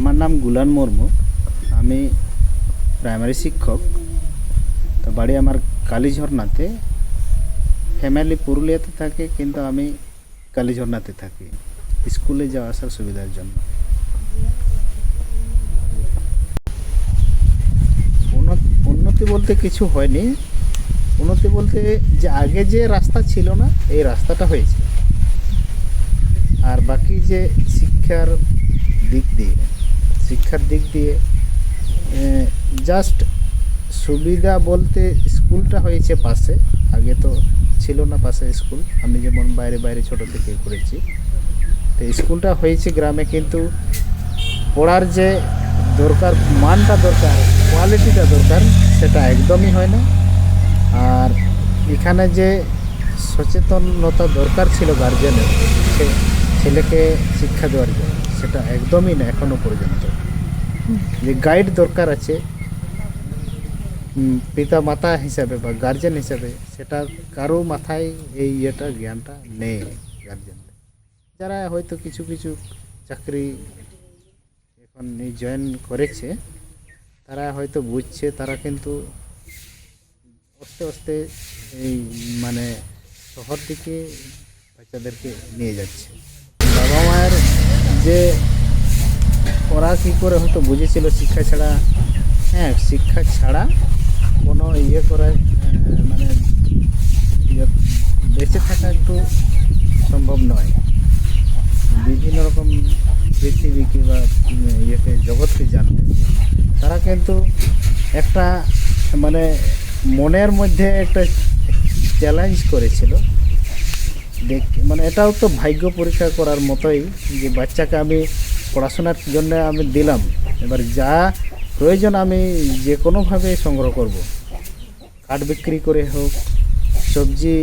আমার নাম গুলান মুর্মু। আমি প্রাইমারি শিক্ষক। তো বাড়ি আমার কালীঝর্ণাতে। ফ্যামিলি পুরুলিয়াতে থাকে, কিন্তু আমি কালীঝর্ণাতে থাকি স্কুলে যাওয়া আসার সুবিধার জন্য। উন্নতি বলতে কিছু হয়নি। উন্নতি বলতে যে আগে যে রাস্তা ছিল না, এই রাস্তাটা হয়েছে। আর বাকি যে শিক্ষার দিক দিয়ে জাস্ট সুবিধা বলতে স্কুলটা হয়েছে পাশে। আগে তো ছিল না পাশে স্কুল। আমি যেমন বাইরে ছোটো থেকে করেছি, তো স্কুলটা হয়েছে গ্রামে, কিন্তু পড়ার যে দরকার, মানটা দরকার, কোয়ালিটিটা দরকার, সেটা একদমই হয় না। আর এখানে যে সচেতনতা দরকার ছিল গার্জেনের, সে ছেলেকে শিক্ষা দেওয়ার জন্য, সেটা একদমই না এখনও পর্যন্ত। যে গাইড দরকার আছে পিতা মাতা হিসাবে বা গার্জেন হিসাবে, সেটা কারো মাথায় এই জ্ঞানটা নেই গার্জেনদের। যারা হয়তো কিছু চাকরি এখন জয়েন করেছে, তারা হয়তো বুঝছে, তারা কিন্তু আস্তে এই মানে শহর দিকে বাচ্চাদেরকে নিয়ে যাচ্ছে। বাবা মায়ের যে ওরা কী করে হয়তো বুঝেছিল শিক্ষা ছাড়া কোনো করে মানে বেঁচে থাকা একটু সম্ভব নয়। বিভিন্ন রকম পৃথিবীকে বা জগৎকে জানতে, তারা কিন্তু একটা মানে মনের মধ্যে একটা চ্যালেঞ্জ করেছিল। মানে এটাও তো ভাগ্য পরীক্ষা করার মতোই, যে বাচ্চাকে আমি পড়াশোনার জন্য আমি দিলাম, এবার যা প্রয়োজন আমি যে কোনোভাবে সংগ্রহ করব। কাঠ বিক্রি করে হোক, সবজি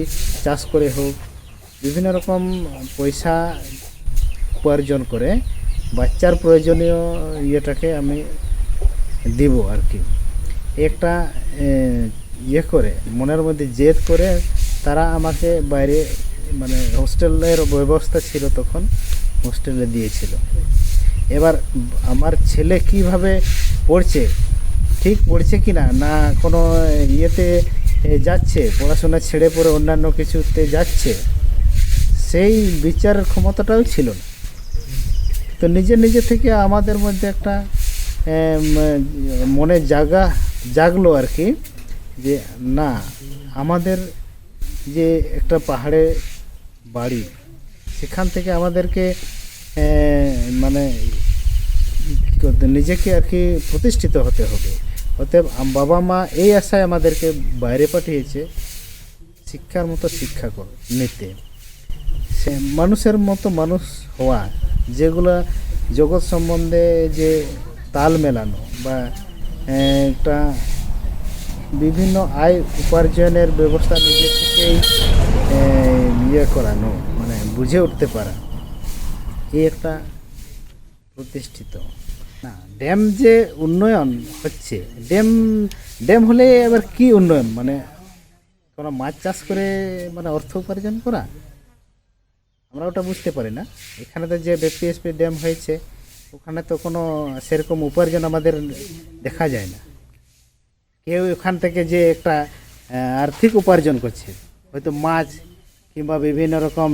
চাষ করে হোক, বিভিন্ন রকম পয়সা উপার্জন করে বাচ্চার প্রয়োজনীয় আমি দিব আর কি। একটা করে মনের মধ্যে জেদ করে তারা আমাকে বাইরে, মানে হোস্টেলের ব্যবস্থা ছিল তখন, হোস্টেলে দিয়েছিল। এবার আমার ছেলে কিভাবে পড়ছে, ঠিক পড়ছে কি না কোনো যাচ্ছে, পড়াশোনা ছেড়ে পড়ে অন্যান্য কিছুতে যাচ্ছে, সেই বিচারের ক্ষমতাটাও ছিল না। তো নিজে থেকে আমাদের মধ্যে একটা মনে জাগলো আর কি, যে না, আমাদের যে একটা পাহাড়ে বাড়ি, সেখান থেকে আমাদেরকে মানে নিজেকে আর কি প্রতিষ্ঠিত হতে হবে। অতএব বাবা মা এই আশায় আমাদেরকে বাইরে পাঠিয়েছে, শিক্ষার মতো শিক্ষা নিতে, সে মানুষের মতো মানুষ হওয়া, যেগুলো জগৎ সম্বন্ধে যে তাল মেলানো বা একটা বিভিন্ন আয় উপার্জনের ব্যবস্থা নিজে থেকেই করানো, মানে বুঝে উঠতে পারা, এই একটা প্রতিষ্ঠিত না। ড্যাম যে উন্নয়ন হচ্ছে, ড্যাম হলে এবার কি উন্নয়ন, মানে কোনো মাছ চাষ করে মানে অর্থ উপার্জন করা, আমরা ওটা বুঝতে পারি না। এখানে তো যে বিপিএসপি ড্যাম হয়েছে, ওখানে তো কোনো সেরকম উপার্জন আমাদের দেখা যায় না। কেউ ওখান থেকে যে একটা আর্থিক উপার্জন করছে, হয়তো মাছ কিংবা বিভিন্ন রকম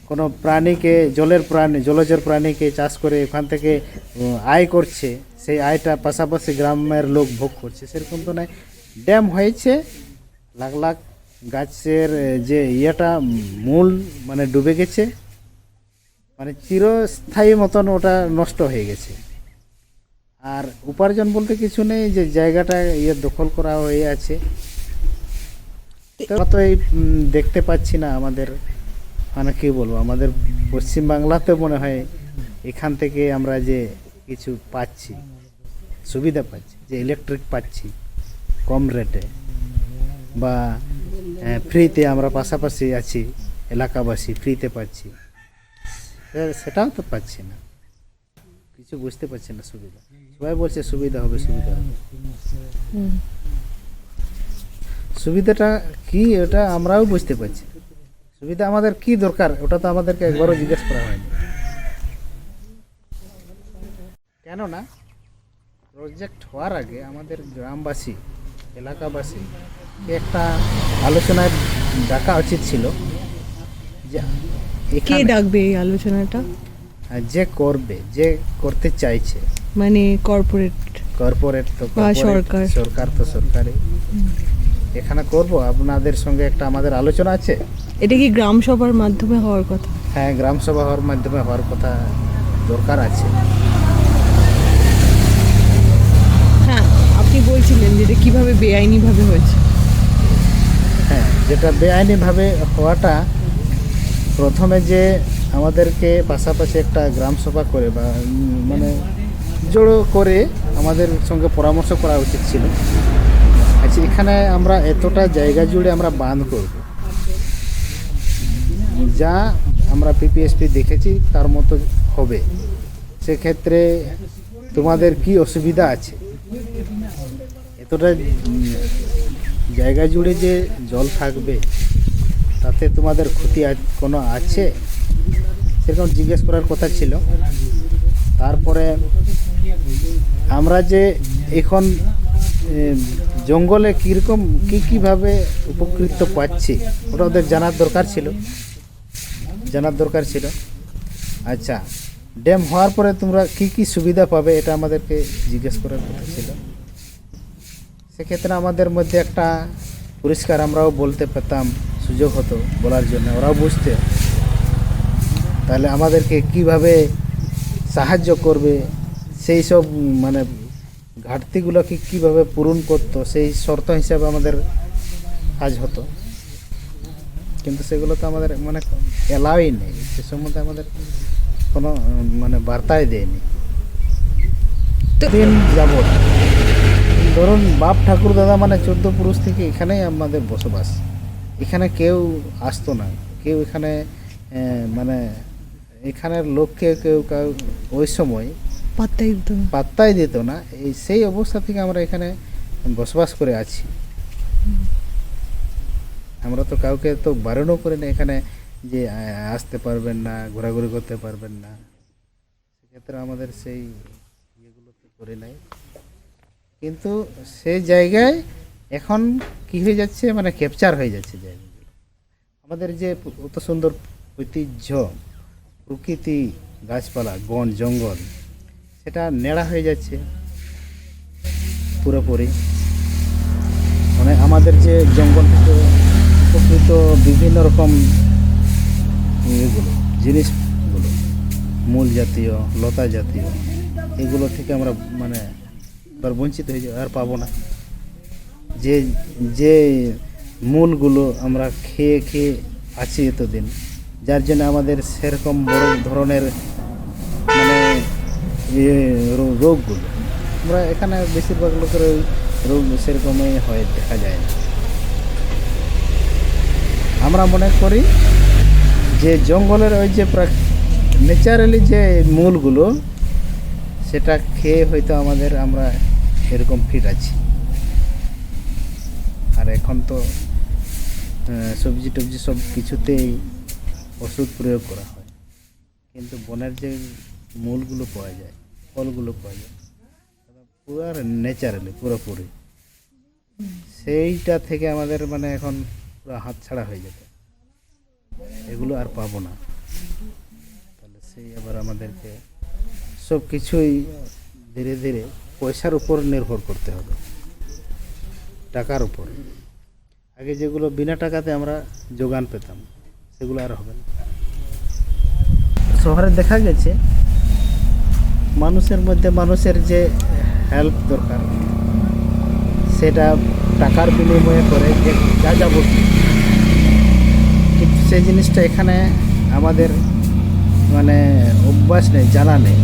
কোনো প্রাণীকে, জলচর প্রাণীকে চাষ করে ওখান থেকে আয় করছে, সেই আয়টা পাশাপাশি গ্রামের লোক ভোগ করছে, সেরকম তো নয়। ড্যাম হয়েছে, লাখ গাছের যে মূল মানে ডুবে গেছে, মানে চিরস্থায়ী মতন ওটা নষ্ট হয়ে গেছে। আর উপার্জন বলতে কিছু নেই, যে জায়গাটা দখল করা হয়ে আছে। তো এই দেখতে পাচ্ছি না আমাদের, মানে কী বলবো, আমাদের পশ্চিমবাংলাতে মনে হয় এখান থেকে আমরা যে কিছু পাচ্ছি, সুবিধা পাচ্ছি, যে ইলেকট্রিক পাচ্ছি কম রেটে, বা ফ্রিতে আমরা পাশাপাশি আছি, এলাকাবাসী ফ্রিতে পাচ্ছি, সেটাও তো পাচ্ছি না। কিছু বুঝতে পারছি না সুবিধা। সবাই বলছে সুবিধা হবে। সুবিধাটা কি, ওটা আমরাও বুঝতে পারছি। সুবিধা আমাদের কি দরকার, ওটা তো আমাদেরকে একবারও জিজ্ঞেস করা হয়নি। কেন কেননা প্রজেক্ট হওয়ার আগে আমাদের গ্রামবাসী এলাকাবাসী একটা আলোচনায় ডাকা উচিত ছিল যে কে এখানে ডাকবে এই আলোচনাটা? যে করবে, যে করতে চাইছে, মানে কর্পোরেট কর্পোরেট তো বা corporate, সরকার। সরকার তো সরকারি। এখানে করব, আপনাদের সঙ্গে একটা আমাদের আলোচনা আছে। এটা কি গ্রাম সভার মাধ্যমে হওয়ার কথা? হ্যাঁ, গ্রাম সভা হওয়ার মাধ্যমে হওয়ার কথা, দরকার আছে। হ্যাঁ, আপনি বলছিলেন যে এটা কিভাবে বেআইনিভাবে হয়েছে। হ্যাঁ, যেটা বেআইনিভাবে হওয়াটা, প্রথমে যে আমাদেরকে পাশাপাশি একটা গ্রাম সভা করে বা মানে জড়ো করে আমাদের সঙ্গে পরামর্শ করা উচিত ছিল। আচ্ছা, এখানে আমরা এতটা জায়গা জুড়ে আমরা বাঁধ করব, যা আমরা পিপিএসপি দেখেছি তার মতো হবে। সেক্ষেত্রে তোমাদের কি অসুবিধা আছে? এতটা জায়গা জুড়ে যে জল থাকবে, তাতে তোমাদের ক্ষতি কোনো আছে? সেরকম জিজ্ঞেস করার কথা ছিল। তারপরে আমরা যে এখন জঙ্গলে কীরকম কীভাবে উপকৃত পাচ্ছি, ওটা ওদের জানার দরকার ছিল। আচ্ছা, ড্যাম হওয়ার পরে তোমরা কি সুবিধা পাবে, এটা আমাদেরকে জিজ্ঞেস করার কথা ছিল। সেক্ষেত্রে আমাদের মধ্যে একটা পরিষ্কার আমরাও বলতে পেতাম, সুযোগ হতো বলার জন্য, ওরাও বুঝতে। তাহলে আমাদেরকে কিভাবে সাহায্য করবে, সেই সব মানে ঘাটতিগুলোকে কীভাবে পূরণ করতো, সেই শর্ত হিসাবে আমাদের কাজ হতো। কিন্তু সেগুলো তো আমাদের মানে এলাওই নেই, সে সম্বন্ধে আমাদের কোনো মানে বার্তাই দেয়নি। দিন যাবত ধরুন বাপ ঠাকুর দাদা মানে 14 পুরুষ থেকে এখানেই আমাদের বসবাস। এখানে কেউ আসতো না, কেউ এখানে মানে এখানের লোককে কেউ ওই সময় পাত্তাই দিত না। সেই অবস্থা থেকে আমরা এখানে বসবাস করে আছি। আমরা তো কাউকে তো বারণও করি না এখানে যে আসতে পারবেন না, ঘোরাঘুরি করতে পারবেন না। সেক্ষেত্রে আমাদের সেই ইয়েগুলো তো করে নাই। কিন্তু সেই জায়গায় এখন কি হয়ে যাচ্ছে, মানে ক্যাপচার হয়ে যাচ্ছে জায়গাগুলো। আমাদের যে অত সুন্দর ঐতিহ্য, প্রকৃতি, গাছপালা, বন জঙ্গল, সেটা নেড়া হয়ে যাচ্ছে পুরোপুরি। মানে আমাদের যে জঙ্গল থেকে উপকৃত বিভিন্ন রকম জিনিসগুলো, মূল জাতীয়, লতা জাতীয়, এগুলো থেকে আমরা মানে আর বঞ্চিত হয়ে যাবে, আর পাবো না। যে মূলগুলো আমরা খেয়ে আছি এতদিন, যার জন্য আমাদের সেরকম বড় ধরনের মানে রোগগুলো, আমরা এখানে বেশিরভাগ লোকের ওই রোগ সেরকমই হয়, দেখা যায় না। আমরা মনে করি যে জঙ্গলের ওই যে ন্যাচারালি যে মূলগুলো, সেটা খেয়ে হয়তো আমরা এরকম ফিট আছি। আর এখন তো সবজি টবজি সব কিছুতেই ওষুধ প্রয়োগ করা হয়, কিন্তু বনের যে মূলগুলো পাওয়া যায়, ফলগুলো পাওয়া যায়, পুরো ন্যাচারালি পুরোপুরি, সেইটা থেকে আমাদের মানে এখন পুরো হাতছাড়া হয়ে যেত। এগুলো আর পাবো না। তাহলে সেই আবার আমাদেরকে সব কিছুই ধীরে ধীরে পয়সার উপর নির্ভর করতে হবে, টাকার উপর। আগে যেগুলো বিনা টাকাতে আমরা যোগান পেতাম, সেগুলো আর হবে না। শহরে দেখা গেছে মানুষের মধ্যে মানুষের যে হেল্প দরকার, সেটা টাকার বিনিময়ে করে যে যা যাবতীয়, কিন্তু সেই জিনিসটা এখানে আমাদের মানে অভ্যাস নেই, জানা নেই।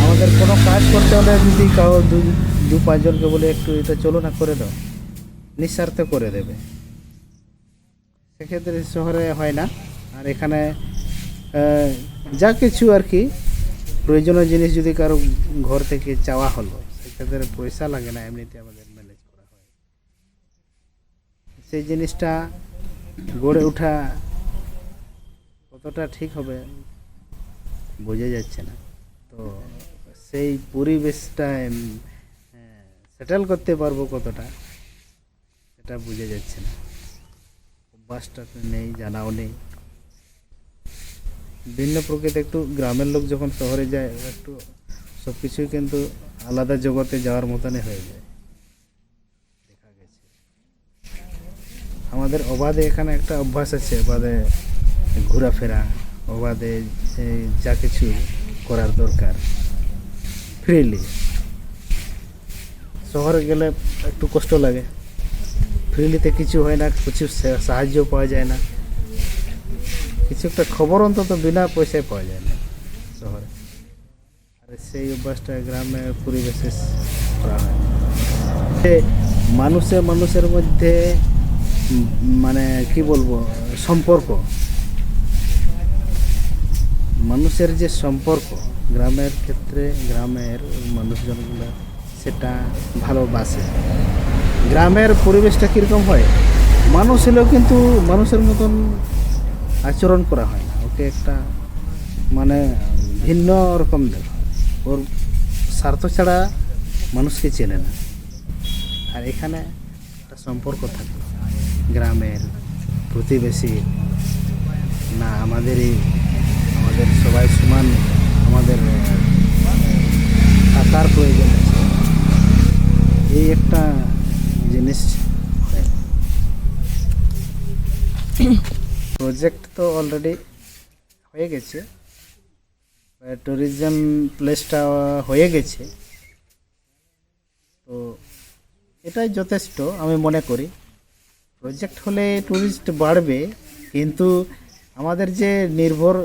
আমাদের কোনো কাজ করতে হলে যদি দু পাঁচজনকে বলে একটু এটা চলো না করে দাও, নিঃস্বার্থ করে দেবে। সেক্ষেত্রে শহরে হয় না। আর এখানে যা কিছু আর কি প্রয়োজনীয় জিনিস যদি কারো ঘর থেকে চাওয়া হলো, সেক্ষেত্রে পয়সা লাগে না, এমনিতে আমাদের ম্যানেজ করা হয়। সেই জিনিসটা গড়ে ওঠা কতটা ঠিক হবে বোঝা যাচ্ছে না। তো সেই পরিবেশটা সেটেল করতে পারবো কতটা, এটা বুঝে যাচ্ছে না। অভ্যাসটা তো নেই, জানাও নেই। ভিন্ন প্রকৃতি, একটু গ্রামের লোক যখন শহরে যায় একটু সব কিছুই কিন্তু আলাদা জগতে যাওয়ার মতনই হয়ে যায়, দেখা গেছে। আমাদের অবাধে এখানে একটা অভ্যাস আছে, অবাধে ঘোরাফেরা, অবাধে এই যা কিছু করার দরকার ফ্রিলি। শহরে গেলে একটু কষ্ট লাগে, ফ্রিলিতে কিছু হয় না, কিছু সাহায্য পাওয়া যায় না, কিছু একটা খবর অন্তত বিনা পয়সায় পাওয়া যায় না শহরে। আর সেই অভ্যাসটা গ্রামের পরিবেশে করা হয়। মানুষের মধ্যে মানে কি বলবো, সম্পর্ক, মানুষের যে সম্পর্ক গ্রামের ক্ষেত্রে, গ্রামের মানুষজনগুলো সেটা ভালোবাসে। গ্রামের পরিবেশটা কীরকম হয়, মানুষ হলেও কিন্তু মানুষের মতন আচরণ করা হয় না, ওকে একটা মানে ভিন্ন রকম দেখ, ওর স্বার্থ ছাড়া মানুষকে চেনে না। আর এখানে একটা সম্পর্ক থাকে গ্রামের প্রতিবেশী, না আমাদের সবাই সমান, আমাদের থাকার প্রয়োজন আছে, এই একটা জিনিস। প্রজেক্ট তো অলরেডি হয়ে গেছে, ট্যুরিজম প্লেসটা হয়ে গেছে, তো এটাই যথেষ্ট আমি মনে করি। প্রজেক্ট হলে ট্যুরিস্ট বাড়বে, কিন্তু আমাদের যে নির্ভর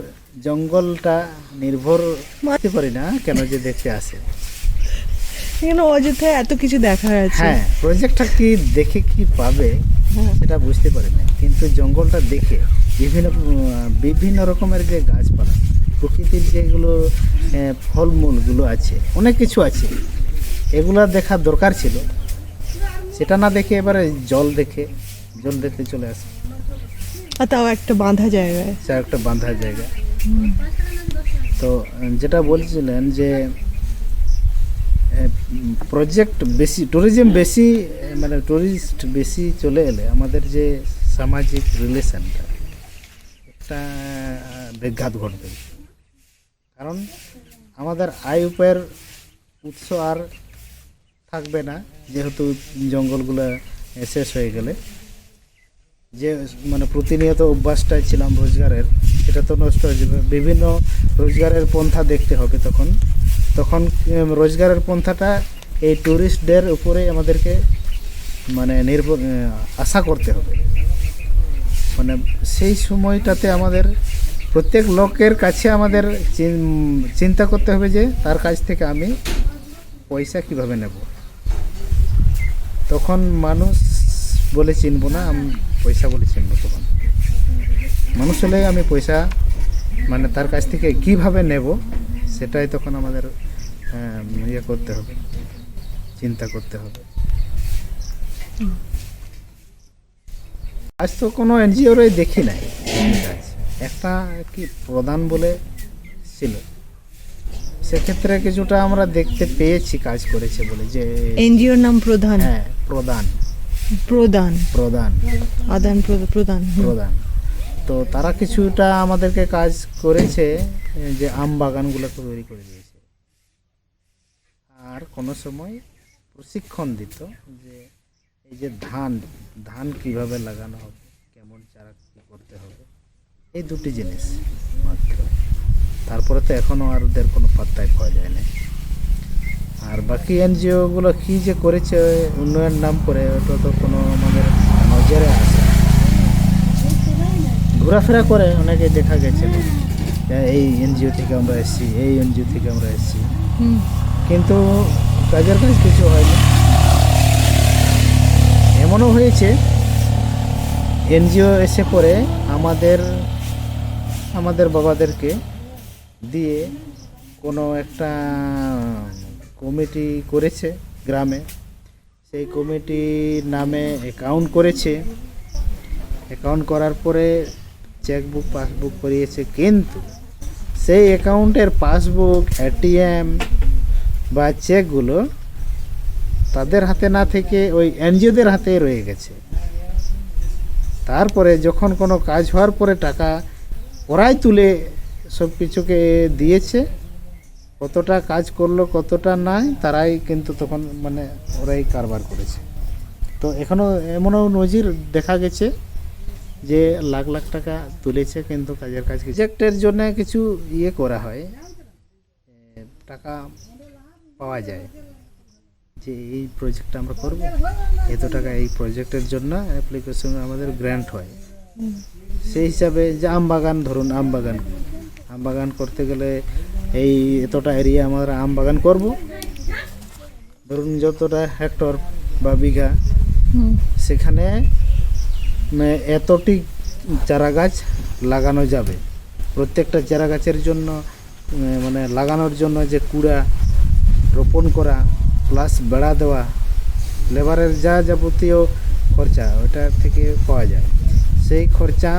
জঙ্গলটা নির্ভর করতে পারি না কেন, যে দেখতে আসে এখানে অযোধ্যায় এত কিছু দেখার আছে। হ্যাঁ, প্রজেক্টটা কি দেখে কি পাবে সেটা বুঝতে পারি না, কিন্তু জঙ্গলটা দেখে বিভিন্ন রকমের যে গাছপালা, প্রকৃতির যেগুলো ফলমূলগুলো আছে, অনেক কিছু আছে, এগুলা দেখার দরকার ছিল। সেটা না দেখে এবারে জল দেখতে চলে আসে। আর তাও একটা বাঁধা জায়গায়, সে একটা বাঁধা জায়গা। তো যেটা বলছিলেন যে প্রজেক্ট বেশি, ট্যুরিজম বেশি, মানে ট্যুরিস্ট বেশি চলে এলে আমাদের যে সামাজিক রিলেশনটা একটা ব্যাঘাত ঘটবে। কারণ আমাদের আয় উপায়ের উৎস আর থাকবে না, যেহেতু জঙ্গলগুলো শেষ হয়ে গেলে। যে মানে প্রতিনিয়ত অভ্যাসটা ছিলাম রোজগারের, সেটা তো নষ্ট হয়ে যাবে। বিভিন্ন রোজগারের পন্থা দেখতে হবে, তখন রোজগারের পন্থাটা এই ট্যুরিস্টদের উপরে আমাদেরকে মানে আশা করতে হবে। মানে সেই সময়টাতে আমাদের প্রত্যেক লোকের কাছে আমাদের চিন্তা করতে হবে যে তার কাছ থেকে আমি পয়সা কিভাবে নেব। তখন মানুষ বলে চিনব না, আমি পয়সা বলে চিনব। তখন মানুষ হলে আমি পয়সা মানে তার কাছ থেকে কিভাবে নেব, সেটাই তখন আমাদের ইয়ে করতে হবে, চিন্তা করতে হবে। আজ তো কোনো এনজিওরই দেখি নাই কাজ। একটা কি প্রধান বলে ছিল, সেক্ষেত্রে কিছুটা আমরা দেখতে পেয়েছি কাজ করেছে বলে, যে এনজিওর নাম প্রধান। হ্যাঁ, প্রধান প্রধান। তো তারা কিছুটা আমাদেরকে কাজ করেছে, যে আম বাগানগুলো তৈরি করে দিয়েছে। আর কোনো সময় প্রশিক্ষণ দিত, যে এই যে ধান কিভাবে লাগানো হবে, কেমন চারা কী করতে হবে, এই দুটি জিনিস মাত্র। তারপরে তো এখনও আর ওদের কোনো পাত্তাই পাওয়া যায় না। আর বাকি এনজিওগুলো কী যে করেছে উন্নয়ন নাম করে, ওটা তো কোনো আমাদের নজরে আসে। ঘোরাফেরা করে অনেকে, দেখা গেছে এই এনজিও থেকে আমরা এসেছি, এই এনজিও থেকে আমরা এসেছি, কিন্তু কাজের কাজ কিছু হয়নি। এমনও হয়েছে এনজিও এসে পরে আমাদের বাবাদেরকে দিয়ে কোনো একটা কমিটি করেছে গ্রামে, সেই কমিটির নামে অ্যাকাউন্ট করেছে। অ্যাকাউন্ট করার পরে চেকবুক পাসবুক করিয়েছে, কিন্তু সেই অ্যাকাউন্টের পাসবুক, এটিএম বা চেকগুলো তাদের হাতে না থেকে ওই এনজিওদের হাতে রয়ে গেছে। তারপরে যখন কোনো কাজ হওয়ার পরে টাকা ওরাই তুলে সব কিছুকে দিয়েছে, কতটা কাজ করলো কতটা নাই তারাই কিন্তু তখন মানে ওরাই কারবার করেছে। তো এখনও এমনও নজির দেখা গেছে যে লাখ লাখ টাকা তুলেছে কিন্তু কাজের কাজ প্রজেক্টের জন্য কিছু ইয়ে করা হয়, টাকা পাওয়া যায় যে এই প্রজেক্টটা আমরা করব, এত টাকা এই প্রজেক্টের জন্য অ্যাপ্লিকেশন আমাদের গ্র্যান্ট হয়। সেই হিসাবে যে আম বাগান ধরুন, আম বাগান করতে গেলে এই এতটা এরিয়া আমরা আম বাগান করব, ধরুন যতটা হেক্টর বা বিঘা, সেখানে এতটি চারা গাছ লাগানো যাবে। প্রত্যেকটা চারা গাছের জন্য মানে লাগানোর জন্য যে কুড়া রোপণ করা প্লাস বেড়া দেওয়া, লেবারের যা যাবতীয় খরচা ওটা থেকে পাওয়া যায়। সেই খরচা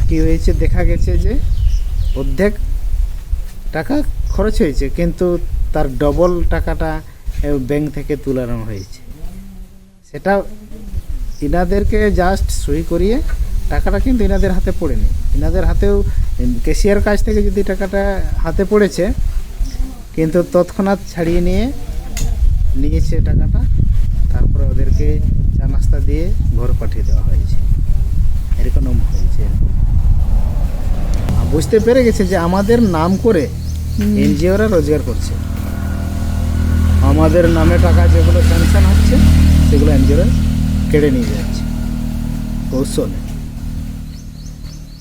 কি হয়েছে দেখা গেছে যে অর্ধেক টাকা খরচ হয়েছে, কিন্তু তার ডবল টাকাটা ব্যাংক থেকে তুলানো হয়েছে। সেটা ইনাদেরকে জাস্ট সই করিয়ে টাকাটা কিন্তু ইনাদের হাতে পড়েনি, ইনাদের হাতেও ক্যাশিয়ার কাছ থেকে যদি টাকাটা হাতে পড়েছে কিন্তু তৎক্ষণাৎ ছাড়িয়ে নিয়েছে টাকাটা, তারপরে ওদেরকে চা নাস্তা দিয়ে ঘর পাঠিয়ে দেওয়া হয়েছে। এরকম হয়েছে। বুঝতে পেরে গেছে যে আমাদের নাম করে এনজিওরা রোজগার করছে, আমাদের নামে টাকা যেগুলো স্যাংশন হচ্ছে সেগুলো এনজিওরা কেড়ে নিয়ে যাচ্ছে কৌশলে।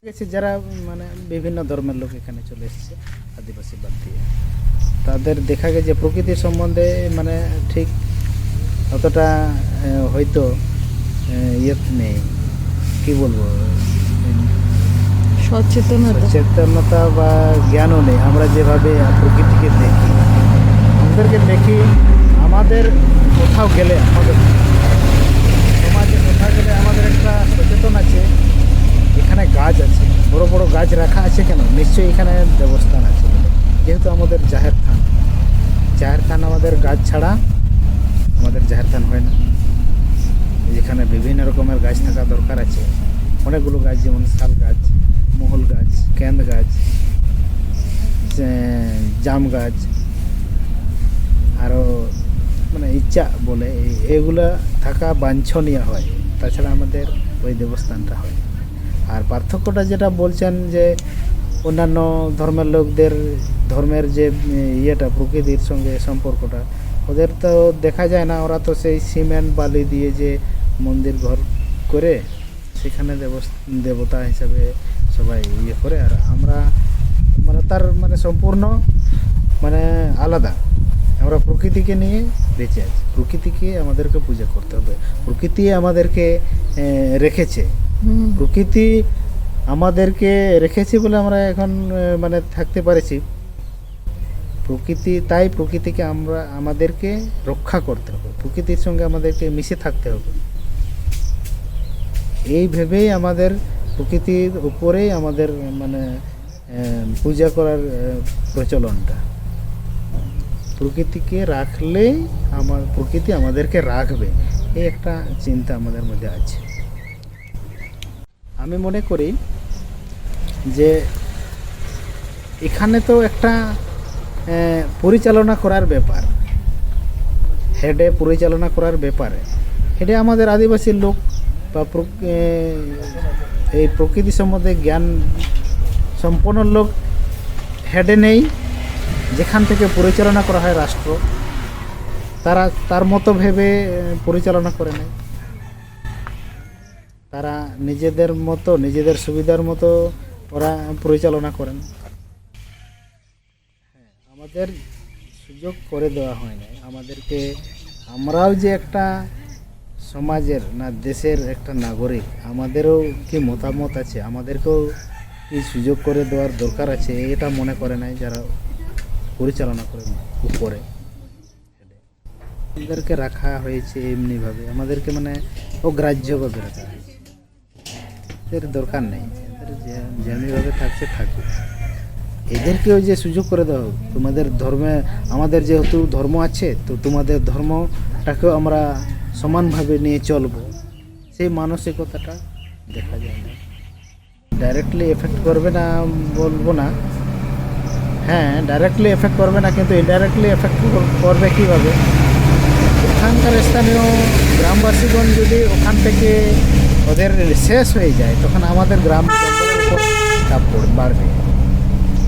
গেছে যারা মানে বিভিন্ন ধর্মের লোক এখানে চলে এসেছে আদিবাসী বাদ দিয়ে, তাদের দেখা গেছে প্রকৃতির সম্বন্ধে মানে ঠিক অতটা হয়তো ইয়ে নেই, কি বলবো, সচেতনতা বা জ্ঞানও নেই। আমরা যেভাবে প্রকৃতিকে দেখি, আমাদের কোথাও গেলে আমাদের সমাজে কোথাও গেলে আমাদের একটা সচেতন আছে, এখানে গাছ আছে, বড় বড় গাছ রাখা আছে কেন, নিশ্চয়ই এখানে দেবস্থান আছে। যেহেতু আমাদের জাহের থান আমাদের গাছ ছাড়া আমাদের জাহের থান হয় না। যেখানে বিভিন্ন রকমের গাছ থাকা দরকার আছে, অনেকগুলো গাছ, যেমন শাল গাছ, মহল গাছ, কেন্দ গাছ, জাম গাছ, আরও মানে ইচ্ছা বলে এগুলা থাকা বাঞ্ছনীয় হয়, তাছাড়া আমাদের ওই দেবস্থানটা হয়। আর পার্থক্যটা যেটা বলছেন যে অন্যান্য ধর্মের লোকদের ধর্মের যে ইয়েটা প্রকৃতির সঙ্গে সম্পর্কটা, ওদের তো দেখা যায় না, ওরা তো সেই সিমেন্ট বালি দিয়ে যে মন্দির ঘর করে সেখানে দেবতা হিসাবে সবাই ইয়ে করে। আর আমরা মানে তার মানে সম্পূর্ণ মানে আলাদা, আমরা প্রকৃতিকে নিয়ে বেঁচে আছি, প্রকৃতিকে আমাদেরকে পূজা করতে হবে, প্রকৃতি আমাদেরকে রেখেছে, প্রকৃতি আমাদেরকে রেখেছে বলে আমরা এখন মানে থাকতে পারছি। তাই প্রকৃতিকে আমাদেরকে রক্ষা করতে হবে, প্রকৃতির সঙ্গে আমাদেরকে মিশে থাকতে হবে। এই ভেবেই আমাদের প্রকৃতির উপরেই আমাদের মানে পূজা করার প্রচলনটা। প্রকৃতিকে রাখলেই প্রকৃতি আমাদেরকে রাখবে, এই একটা চিন্তা আমাদের মধ্যে আছে। আমি মনে করি যে এখানে তো একটা পরিচালনা করার ব্যাপার, হেডে পরিচালনা করার ব্যাপারে হেডে আমাদের আদিবাসী লোক বা এই প্রকৃতি সম্বন্ধে জ্ঞান সম্পন্ন লোক হেডে নেই। যেখান থেকে পরিচালনা করা হয় রাষ্ট্র, তারা তার মতো ভেবে পরিচালনা করে নেয়, তারা নিজেদের মতো নিজেদের সুবিধার মতো ওরা পরিচালনা করেন। আমাদের সুযোগ করে দেওয়া হয় না আমাদেরকে, আমরাও যে একটা সমাজের না দেশের একটা নাগরিক, আমাদেরও কি মতামত আছে, আমাদেরকেও কি সুযোগ করে দেওয়ার দরকার আছে, এটা মনে করে নাই যারা পরিচালনা করে উপরে। আমাদেরকে রাখা হয়েছে এমনিভাবে, আমাদেরকে মানে অগ্রাহ্যভাবে রাখা হয়েছে, এদের দরকার নেই, এদের যেমনিভাবে থাকছে থাকুক। এদেরকেও যে সুযোগ করে দাও, তোমাদের ধর্মে, আমাদের যেহেতু ধর্ম আছে তো তোমাদের ধর্মটাকেও আমরা সমানভাবে নিয়ে চলবো, সেই মানসিকতাটা দেখা যায় না। ডাইরেক্টলি এফেক্ট করবে না বলবো না, হ্যাঁ ডাইরেক্টলি এফেক্ট করবে না, কিন্তু ইনডাইরেক্টলি এফেক্ট করবে কীভাবে? ওখানকার স্থানীয় গ্রামবাসীগণ যদি ওখান থেকে ওদের শেষ হয়ে যায়, তখন আমাদের গ্রাম জঙ্গলের উপর চাপ বাড়বে,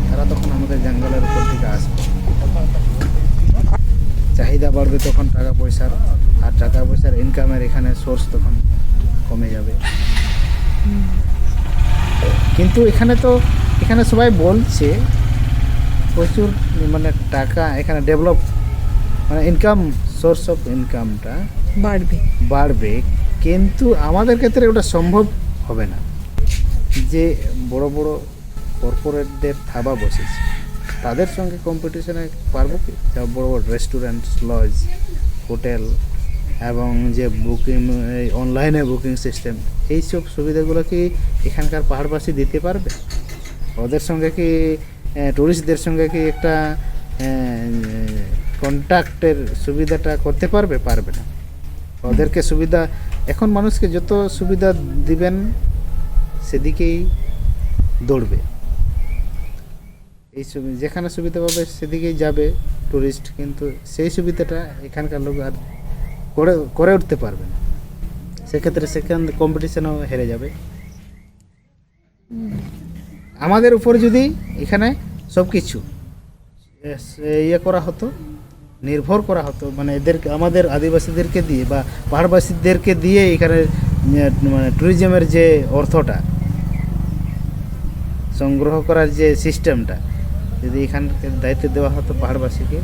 তারা তখন আমাদের জঙ্গলের উপর দিকে আসবে, চাহিদা বাড়বে তখন টাকা পয়সার, আর টাকা পয়সার ইনকামের এখানে সোর্স তখন কমে যাবে। কিন্তু এখানে সবাই বলছে প্রচুর মানে টাকা এখানে ডেভেলপ, মানে ইনকাম, সোর্স অফ ইনকামটা বাড়বে, কিন্তু আমাদের ক্ষেত্রে ওটা সম্ভব হবে না। যে বড় বড় কর্পোরেটদের থাবা বসেছে, তাদের সঙ্গে কম্পিটিশনে পারবো কি? যা বড় বড় রেস্টুরেন্ট, লজ, হোটেল এবং যে বুকিং, অনলাইনে বুকিং সিস্টেম, এইসব সুবিধাগুলো কি এখানকার পাহাড়বাসী দিতে পারবে? ওদের সঙ্গে কি টুরিস্টদের সঙ্গে কি একটা কন্ট্যাক্টের সুবিধাটা করতে পারবে? পারবে না। ওদেরকে সুবিধা, এখন মানুষকে যত সুবিধা দিবেন সেদিকেই দৌড়বে, এই যেখানে সুবিধা পাবে সেদিকেই যাবে টুরিস্ট, কিন্তু সেই সুবিধাটা এখানকার লোক আর করে উঠতে পারবে না, সেক্ষেত্রে সেখান কম্পিটিশনও হেরে যাবে। আমাদের উপর যদি এখানে সব কিছু ইয়ে করা হতো, নির্ভর করা হতো, মানে এদেরকে, আমাদের আদিবাসীদেরকে দিয়ে বা পাহাড়বাসীদেরকে দিয়ে এখানে মানে ট্যুরিজমের যে অর্থটা সংগ্রহ করার যে সিস্টেমটা যদি এখানকে দায়িত্ব দেওয়া হতো পাহাড়বাসীকে,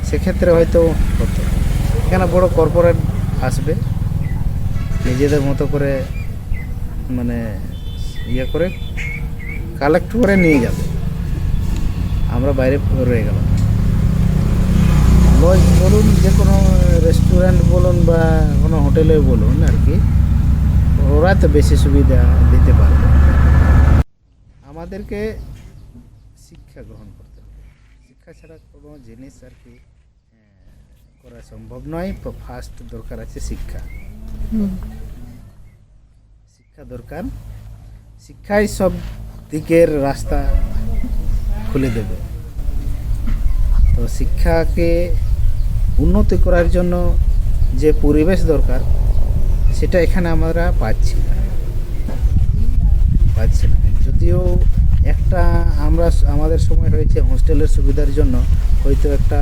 সেক্ষেত্রে হয়তো হতো। এখানে বড় কর্পোরেট আসবে, নিজেদের মতো করে মানে ইয়ে করে কালেক্ট করে নিয়ে যাবে, আমরা বাইরে রয়ে গেলাম। লজ বলুন, যে কোনো রেস্টুরেন্ট বলুন বা কোনো হোটেলে বলুন আর কি, ওরা তো বেশি সুবিধা দিতে পারবে। আমাদেরকে শিক্ষা গ্রহণ করতে হবে, শিক্ষা ছাড়া কোনো জিনিস আর কি করা সম্ভব নয়। ফার্স্ট দরকার আছে শিক্ষা, শিক্ষা দরকার, শিক্ষাই সব দিকের রাস্তা খুলে দেবে। তো শিক্ষাকে উন্নতি করার জন্য যে পরিবেশ দরকার সেটা এখানে আমরা পাচ্ছি না। যদিও একটা আমরা আমাদের সময় হয়েছে হোস্টেলের সুবিধার জন্য, হয়তো একটা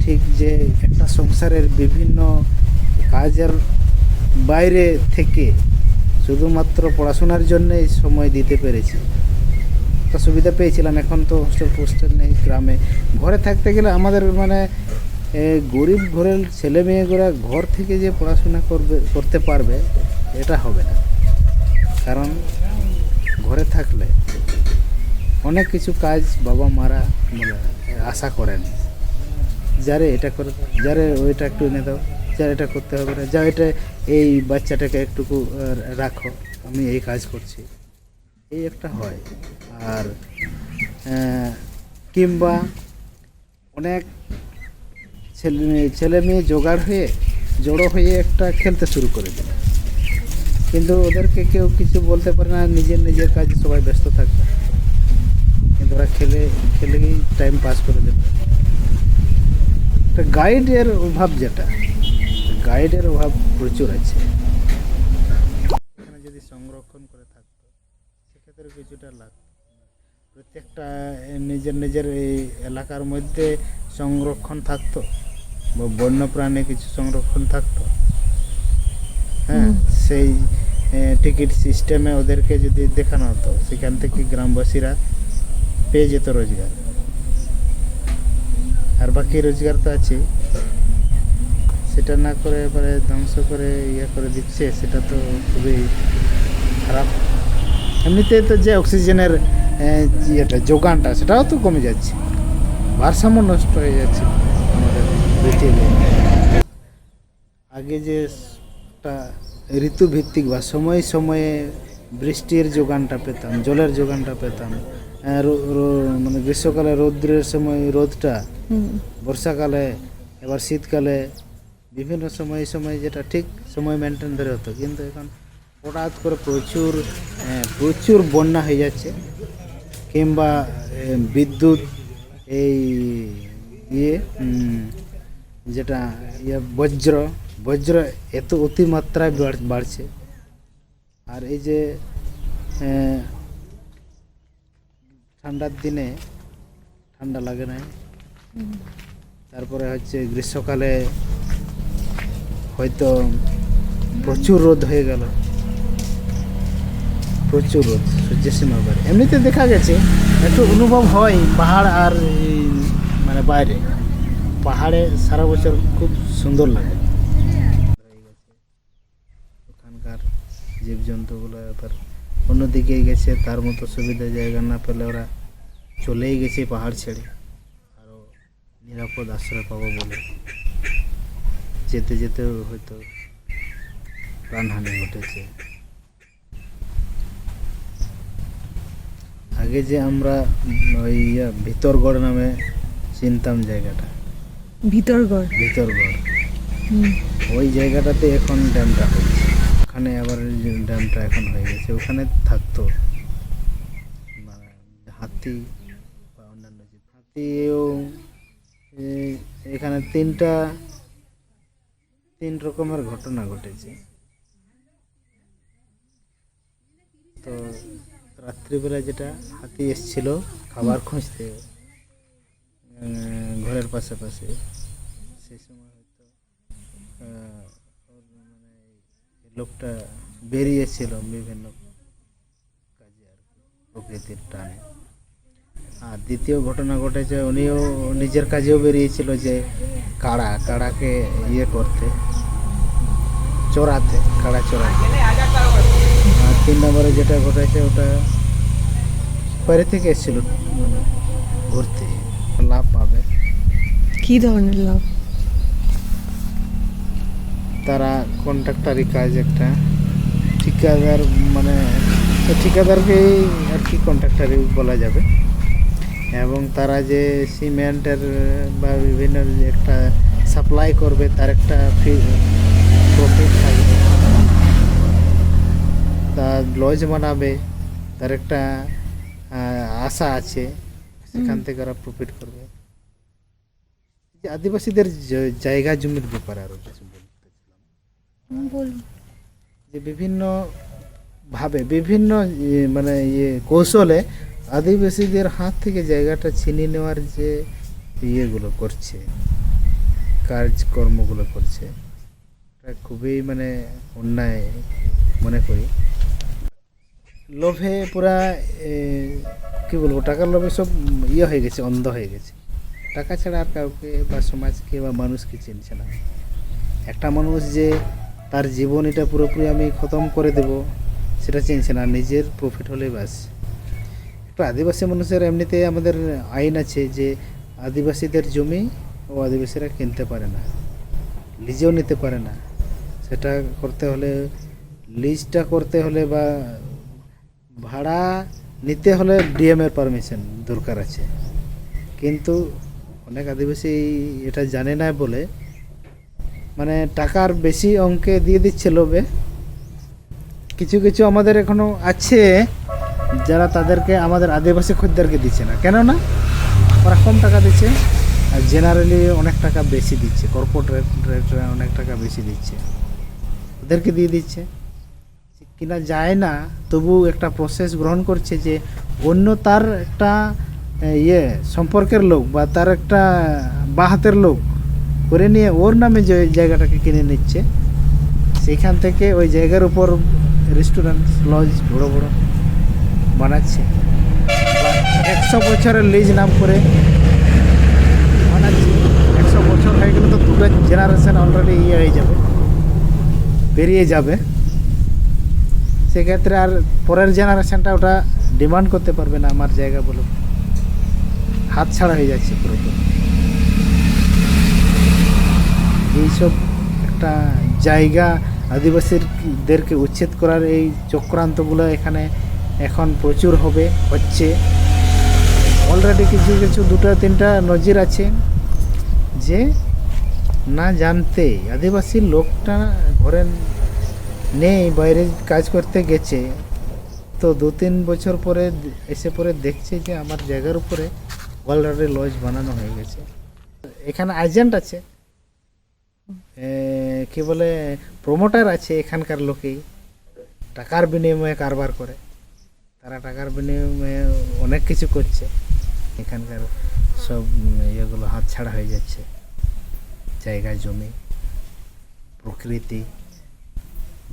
ঠিক যে একটা সংসারের বিভিন্ন কাজের বাইরে থেকে শুধুমাত্র পড়াশোনার জন্যই সময় দিতে পেরেছি, একটা সুবিধা পেয়েছিলাম। এখন তো হোস্টেল নেই গ্রামে, ঘরে থাকতে গেলে আমাদের মানে গরিব ঘরের ছেলে মেয়েগুলো ঘর থেকে যে পড়াশোনা করতে পারবে এটা হবে না, কারণ ঘরে থাকলে অনেক কিছু কাজ বাবা মারা মানে আশা করেন, যারে এটা করে, যারে ওইটা একটু এনে দাও, যার এটা করতে হবে না, যা এটা এই বাচ্চাটাকে একটুকু রাখো, আমি এই কাজ করছি, এই একটা হয়। আর কিংবা অনেক ছেলে মেয়ে জড়ো হয়ে একটা খেলতে শুরু করে দেবে, কিন্তু ওদেরকে কেউ কিছু বলতে পারে না, নিজের কাজে সবাই ব্যস্ত থাকবে, কিন্তু ওরা খেলেই টাইম পাস করে দেবে। একটা গাইডের অভাব, গাইডের অভাব প্রচুর আছে। এখানে যদি সংরক্ষণ করে থাকতো সেক্ষেত্রে কিছুটা লাগতো, প্রত্যেকটা নিজের এই এলাকার মধ্যে সংরক্ষণ থাকতো বা বন্যপ্রাণী কিছু সংরক্ষণ থাকতো, হ্যাঁ, সেই টিকিট সিস্টেমে ওদেরকে যদি দেখানো হতো, সেখান থেকে গ্রামবাসীরা পেয়ে যেত রোজগার। আর বাকি রোজগার তো আছে, সেটা না করে এবারে ধ্বংস করে ইয়ে করে দিচ্ছে, সেটা তো খুবই খারাপ। এমনিতে তো যে অক্সিজেনের ইয়েটা যোগানটা সেটাও তো কমে যাচ্ছে, ভারসাম্য নষ্ট হয়ে যাচ্ছে আমাদের পৃথিবী। আগে যে একটা ঋতুভিত্তিক বা সময়ে বৃষ্টির যোগানটা পেতাম, জলের যোগানটা পেতাম, মানে গ্রীষ্মকালে রৌদ্রের সময় রোদটা, হুম। বর্ষাকালে, এবার শীতকালে, বিভিন্ন সময় সময় যেটা ঠিক সময় মেনটেন ধরে হতো, কিন্তু এখন হঠাৎ করে প্রচুর প্রচুর বন্যা হয়ে যাচ্ছে, কিংবা বিদ্যুৎ এই ইয়ে যেটা ইয়ে বজ্র বজ্র এত অতিমাত্রায় বাড়ছে। আর এই যে ঠান্ডার দিনে ঠান্ডা লাগে না, তারপরে হচ্ছে গ্রীষ্মকালে হয়তো প্রচুর রোদ হয়ে গেল, প্রচুর রোদ, সূর্যসীমার বাইরে। এমনিতে দেখা গেছে একটু অনুভব হয় পাহাড় আর এই মানে বাইরে, পাহাড়ে সারা বছর খুব সুন্দর লাগে। ওখানকার জীবজন্তুগুলো এবার অন্যদিকে গেছে, তার মতো সুবিধা জায়গা না পেলে ওরা চলেই গেছে পাহাড় ছেড়ে, আরও নিরাপদ আশ্রয় পাবো বলে। যেতে যেতেও হয়তো প্রাণহানি ঘটেছে। আগে যে আমরা ওই ভিতরগড় নামে চিনতাম জায়গাটা, ভিতরগড়। ভিতরগড়, হুম। ওই জায়গাটাতে এখন ড্যামটা হয়েছে। ওখানে আবার যে ড্যামটা এখন হয়ে গেছে, ওখানে থাকতো মানে হাতি বা অন্যান্য জীব। হাতিও এখানে তিন রকমের ঘটনা ঘটেছে। তো রাত্রিবেলা যেটা হাতি এসছিল খাবার খুঁজতে ঘরের পাশাপাশি, সেই সময় হয়তো ওর মানে লোকটা বেরিয়েছিল বিভিন্ন কাজে আর কি, প্রকৃতির টানে। আর দ্বিতীয় ঘটনা ঘটেছে, উনিও নিজের কাজেও বেরিয়েছিল, যে কাড়াকে ইয়ে করতে, চড়াতে, কাড়া চড়াতে। আর 3 নম্বরে যেটা ঘটেছে, ওটা বাইরে থেকে এসেছিল মানে ঘুরতে, লাভ পাবে। কি ধরনের লাভ? তারা কন্ট্রাক্টারি কাজ, একটা ঠিকাদার, মানে ঠিকাদারকেই আর কি কন্ট্রাক্টারি বলা যাবে। এবং তারা যে সিমেন্টের বা বিভিন্ন একটা সাপ্লাই করবে, তার একটা প্রফিট থাকবে। তার লজ বানাবে, তার একটা আশা আছে, সেখান থেকে ওরা প্রফিট করবে। যে আদিবাসীদের জায়গা জমির ব্যাপারে আরো কিছু বলতে চাইলাম। বলুন। যে বিভিন্ন ভাবে, বিভিন্ন মানে কৌশলে আদিবাসীদের হাত থেকে জায়গাটা ছিনিয়ে নেওয়ার যে ইয়েগুলো করছে, কাজকর্মগুলো করছে, এটা খুবই মানে অন্যায় মনে করি। লোভে পুরা কি বলবো, টাকার লোভে সব ইয়ে হয়ে গেছে, অন্ধ হয়ে গেছে। টাকা ছাড়া আর কাউকে বা সমাজকে বা মানুষকে চিনছে না। একটা মানুষ যে তার জীবন এটা পুরোপুরি আমি খতম করে দেব, সেটা চিনছে না, নিজের প্রফিট হলেই বাস। একটা আদিবাসী মানুষের এমনিতে আমাদের আইন আছে যে আদিবাসীদের জমি ও আদিবাসীরা কিনতে পারে না, লিজেও নিতে পারে না। সেটা করতে হলে, লিজটা করতে হলে বা ভাড়া নিতে হলে ডিএমের পারমিশন দরকার আছে। কিন্তু অনেক আদিবাসী এটা জানে না বলে মানে টাকার বেশি অঙ্কে দিয়ে দিচ্ছে লোভে। কিছু কিছু আমাদের এখনো আছে যারা তাদেরকে, আমাদের আদিবাসী খদ্দেরকে দিচ্ছে না, কেননা ওরা কম টাকা দিচ্ছে, আর জেনারেলি অনেক টাকা বেশি দিচ্ছে, কর্পোরেট রেটে অনেক টাকা বেশি দিচ্ছে, ওদেরকে দিয়ে দিচ্ছে। কিনা যায় না, তবু একটা প্রসেস গ্রহণ করছে যে অন্য তার একটা সম্পর্কের লোক বা তার একটা বাহাতের লোক করে নিয়ে ওর নামে যে জায়গাটাকে কিনে নিচ্ছে, সেইখান থেকে ওই জায়গার উপর রেস্টুরেন্ট, লজ বড় বড় বানাচ্ছে। 100 বছরের লিজ নাম করে বানাচ্ছে। 100 বছর হয়ে গেলে তো দুটো জেনারেশন অলরেডি হয়ে যাবে, বেরিয়ে যাবে। সেক্ষেত্রে আর পরের জেনারেশনটা ওটা ডিমান্ড করতে পারবে না, আমার জায়গা বলে হাত ছাড়া হয়ে যাচ্ছে পুরোপুরি। এইসব একটা জায়গা আদিবাসীদেরকে উচ্ছেদ করার এই চক্রান্তগুলো এখানে এখন প্রচুর হচ্ছে। অলরেডি কিছু কিছু দুটো তিনটা নজির আছে যে না জানতে আদিবাসী লোকটা ঘরে নেই, বাইরে কাজ করতে গেছে, তো 2-3 বছর পরে এসে পরে দেখছে যে আমার জায়গার উপরে অলরেডি লজ বানানো হয়ে গেছে। এখানে এজেন্ট আছে, কি বলে প্রমোটার আছে, এখানকার লোকেই টাকার বিনিময়ে কারবার করে। তারা টাকার বিনিময়ে অনেক কিছু করছে, এখানকার সব ইয়েগুলো হাতছাড়া হয়ে যাচ্ছে, জায়গা জমি প্রকৃতি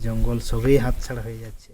জঙ্গল সবই হাতছাড়া হয়ে যাচ্ছে।